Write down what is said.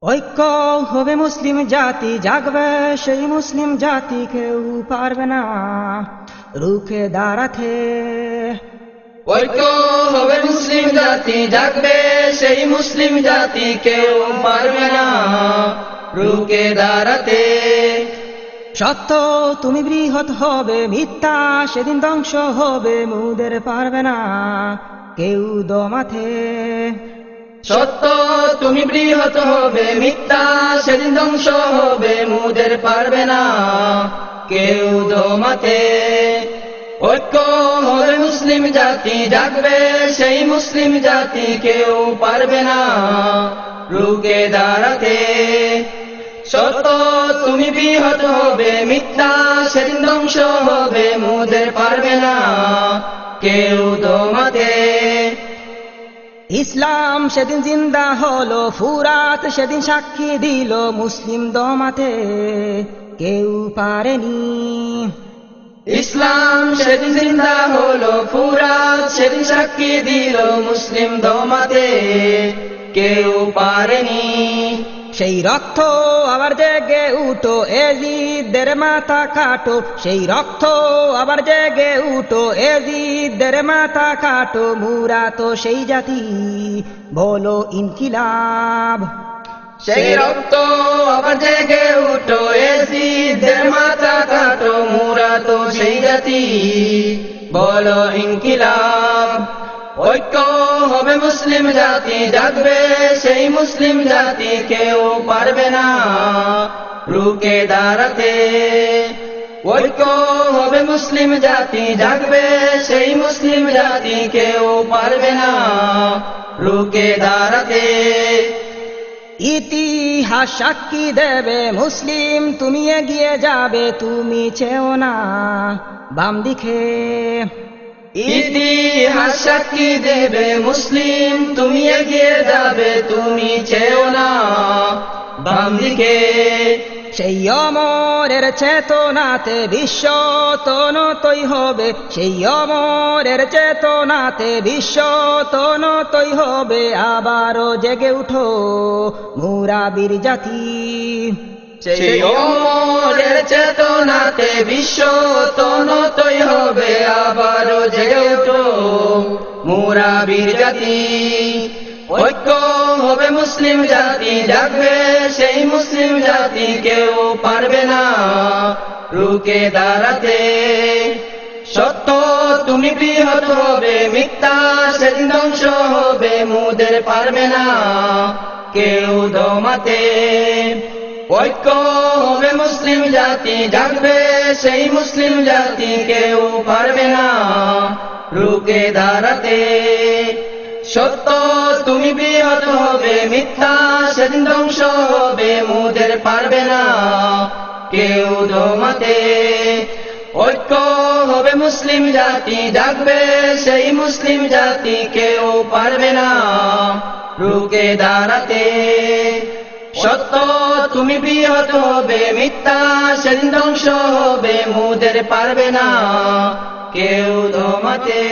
ঐক্য হবে মুসলিম জাতি, জাগবে সেই মুসলিম জাতি, কেউ পারবে না রুখে দাঁড়াতে। ঐক্য হবে মুসলিম জাতি, জাগবে সেই মুসলিম জাতি, কেউ পারবে না রুখে দাঁড়াতে। সত্য তুমি বৃহৎ হবে, মিথ্যা সেদিন ধ্বংস হবে, মুদের পারবে না কেউ দমাতে। সত্য তুমি বৃহৎ হবে, মিথ্যা সেদিন ধ্বংস হবে, মুদের পারবে না কেউ দমাতে। ঐক্য হবে মুসলিম জাতি, জাগবে সেই মুসলিম জাতি, কেউ পারবে না রুখে দাঁড়াতে। সত্য তুমি বৃহৎ হবে, মিথ্যা সেদিন ধ্বংস হবে, মুদের পারবে না কেউ দমাতে। ইসলাম সেদিন জিন্দা হলো, ফুরাত সেদিন সাক্ষী দিল, মুসলিম দমাতে কেউ পারেনি। ইসলাম সেদিন জিন্দা হলো, ফুরাত সেদিন সাক্ষী দিল, মুসলিম দমাতে কেউ পারেনি। সেই রক্ত আবার জেগে উঠো, এজিদদের মাথা কাটো, সেই রক্ত আবার জেগে উঠো, এজিদদের মাথা কাটো, মুরা তো সেই জাতি, বলো ইনকিলাব। সেই রক্ত আবার জেগে উঠো, এজিদদের মাথা কাটো, মুরা তো সেই জাতি, বলো ইনকিলাব। ঐক্য হবে মুসলিম জাতি, জাগবে সেই মুসলিম জাতি, কেউ পারবে না রুখে দাঁড়াতে। ঐক্য হবে মুসলিম জাতি, জাগবে সেই মুসলিম জাতি, কেউ পারবে না রুখে দাঁড়াতে। ইতিহাস সাক্ষী দেবে, মুসলিম তুমি এগিয়ে যাবে, তুমি চেও না বাম দিকে। ইতিহাস সাক্ষী দেবে, মুসলিম তুমি এগিয়ে যাবে, তুমি চেও না বাম দিকে। সেই অমরের চেতনাতে বিশ্ব তনতই হবে, সেই অমরের চেতনাতে বিশ্ব তনতই হবে, আবারও জেগে উঠো মুরা বীর জাতি। সেই অমরের চেতনাতে বিশ্ব তনতই হবে, আবারও জেগে ওঠো মুরা বীর জাতি। ঐক্য হবে মুসলিম জাতি, জাগবে সেই মুসলিম জাতি, কেউ পারবে না রুখে দাঁড়াতে। সত্য তুমি বৃহৎ হবে, মিথ্যা সেদিন ধ্বংস হবে, মুদের পারবে না কেউ দমাতে। ঐক্য হবে মুসলিম জাতি, জাগবে সেই মুসলিম জাতি, কেউ পারবে না রুখে দাঁড়াতে। সত্য তুমি বৃহৎ হবে, মিথ্যা সেদিন ধ্বংস হবে, মুদের পারবে না কেউ দমাতে। ঐক্য হবে মুসলিম জাতি, জাগবে সেই মুসলিম জাতি, কেউ পারবে না রুখে দাঁড়াতে। সত্য তুমি বৃহৎ হবে, মিথ্যা সেদিন ধ্বংস হবে, মুদের পারবে না কেউ দমাতে।